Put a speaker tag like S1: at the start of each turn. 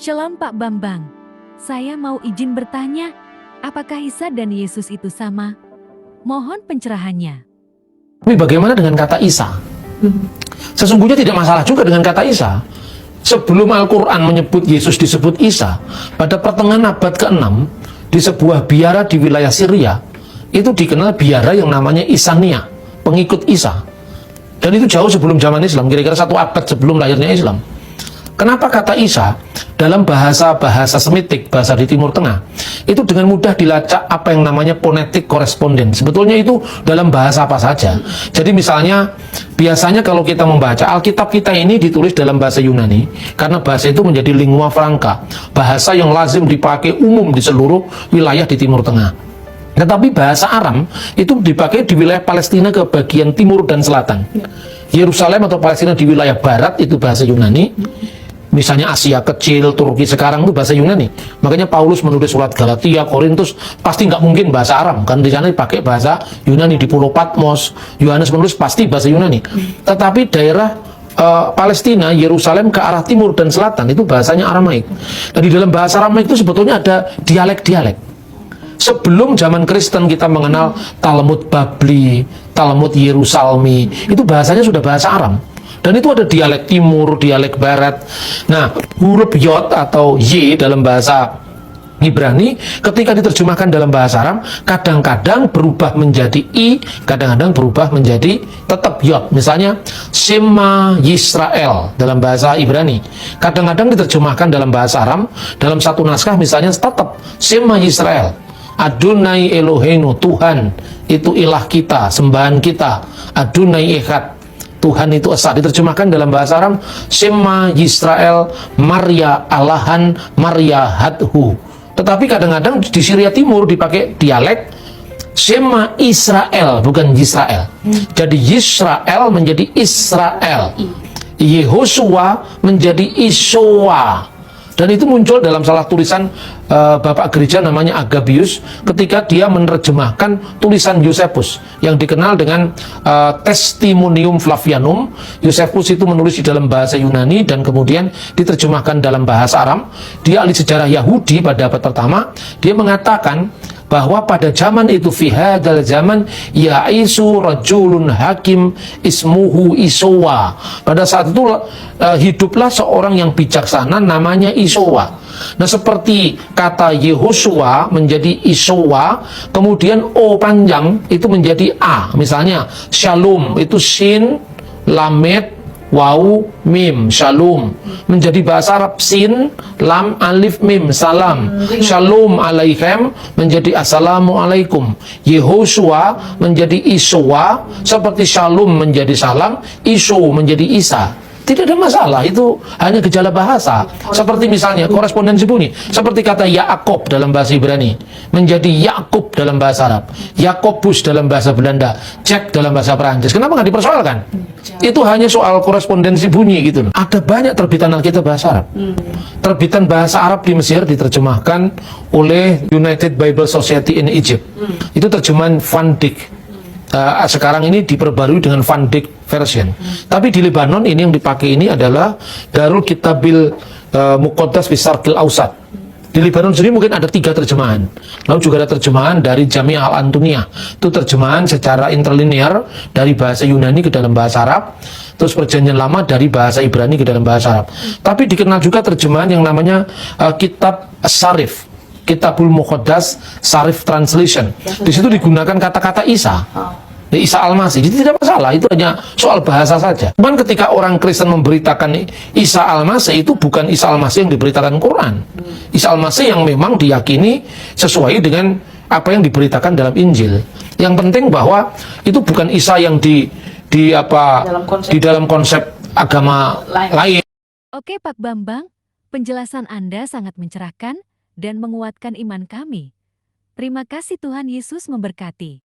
S1: Shalom Pak Bambang, saya mau izin bertanya, apakah Isa dan Yesus itu sama? Mohon pencerahannya.
S2: Tapi bagaimana dengan kata Isa? Sesungguhnya tidak masalah juga dengan kata Isa. Sebelum Al-Quran menyebut Yesus disebut Isa, pada pertengahan abad ke-6, di sebuah biara di wilayah Syria, itu dikenal biara yang namanya Isania, pengikut Isa. Dan itu jauh sebelum zaman Islam, kira-kira 1 abad sebelum lahirnya Islam. Kenapa kata Isa dalam bahasa Semitik, bahasa di Timur Tengah, itu dengan mudah dilacak apa yang namanya ponetik koresponden. Sebetulnya itu dalam bahasa apa saja. Jadi misalnya, biasanya kalau kita membaca Alkitab kita ini ditulis dalam bahasa Yunani, karena bahasa itu menjadi lingua franca, bahasa yang lazim dipakai umum di seluruh wilayah di Timur Tengah. Tetapi bahasa Aram itu dipakai di wilayah Palestina ke bagian timur dan selatan. Yerusalem atau Palestina di wilayah barat itu bahasa Yunani. Misalnya Asia Kecil, Turki sekarang itu bahasa Yunani. Makanya Paulus menulis surat Galatia, Korintus, pasti nggak mungkin bahasa Aram. Kan di sana dipakai bahasa Yunani. Di Pulau Patmos, Yohanes menulis pasti bahasa Yunani. Tetapi daerah Palestina, Yerusalem ke arah timur dan selatan itu bahasanya Aramaik. Dan di dalam bahasa Aramaik itu sebetulnya ada dialek-dialek. Sebelum zaman Kristen kita mengenal Talmud Babli, Talmud Yerusalmi, itu bahasanya sudah bahasa Aram. Dan itu ada dialek timur, dialek barat. Nah, huruf Yod atau Y dalam bahasa Ibrani, ketika diterjemahkan dalam bahasa Aram, kadang-kadang berubah menjadi I, kadang-kadang berubah menjadi tetap Yod. Misalnya, Shema Yisrael dalam bahasa Ibrani. Kadang-kadang diterjemahkan dalam bahasa Aram, dalam satu naskah misalnya tetap Shema Yisrael. Adonai Eloheinu, Tuhan itu ilah kita, sembahan kita. Adonai Echad, Tuhan itu esa. Diterjemahkan dalam bahasa Aram, Shema Yisrael Maria Alahan Maria Hadhu. Tetapi kadang-kadang di Syria Timur dipakai dialek Shema Israel, bukan Yisrael. Jadi Yisrael menjadi Israel, Yehosua menjadi Isowa. Dan itu muncul dalam salah tulisan Bapak Gereja namanya Agabius ketika dia menerjemahkan tulisan Yosefus yang dikenal dengan Testimonium Flavianum. Yosefus itu menulis di dalam bahasa Yunani dan kemudian diterjemahkan dalam bahasa Aram. Dia ahli sejarah Yahudi pada abad pertama. Dia mengatakan bahwa pada zaman itu fi hadzal zaman ya'isu rajulun hakim ismuhu Isowa. Pada saat itu hiduplah seorang yang bijaksana namanya Isowa. Nah, seperti kata Yehosua menjadi Isowa, kemudian O panjang itu menjadi A. Misalnya Shalom itu Shin, Lamed, Wau, Mim, Shalom. Menjadi bahasa Arab Sin, Lam, Alif, Mim, Salam. Shalom alaikum menjadi Assalamualaikum. Yehosua menjadi Isowa, seperti Shalom menjadi Salam, Iso menjadi Isa. Tidak ada masalah, itu hanya gejala bahasa. Seperti misalnya korespondensi bunyi, seperti kata Yaakov dalam bahasa Ibrani menjadi Yakub dalam bahasa Arab, Yakobus dalam bahasa Belanda, Jack dalam bahasa Perancis. Kenapa nggak dipersoalkan? Itu hanya soal korespondensi bunyi gitu. Ada banyak terbitan Alkitab bahasa Arab. Terbitan bahasa Arab di Mesir diterjemahkan oleh United Bible Society in Egypt. Itu terjemahan Van Dyck. Sekarang ini diperbarui dengan Van Dyck version. Tapi di Lebanon ini yang dipakai ini adalah Darul Kitabil Muqaddas fi Syarqil Ausat. Di Lebanon sendiri mungkin ada 3 terjemahan. Lalu juga ada terjemahan dari Jami'ah Al-Antuniyah. Itu terjemahan secara interlinear dari bahasa Yunani ke dalam bahasa Arab. Terus Perjanjian Lama dari bahasa Ibrani ke dalam bahasa Arab. Tapi dikenal juga terjemahan yang namanya Kitab Syarif, Kitabul Muqaddas Syarif Translation. Di situ digunakan kata-kata Isa. Isa Al-Masih. Jadi tidak masalah, itu hanya soal bahasa saja. Cuman ketika orang Kristen memberitakan Isa Al-Masih, itu bukan Isa Al-Masih yang diberitakan Quran. Isa Al-Masih yang memang diyakini sesuai dengan apa yang diberitakan dalam Injil. Yang penting bahwa itu bukan Isa yang di dalam konsep agama lain.
S1: Oke Pak Bambang, penjelasan Anda sangat mencerahkan dan menguatkan iman kami. Terima kasih, Tuhan Yesus memberkati.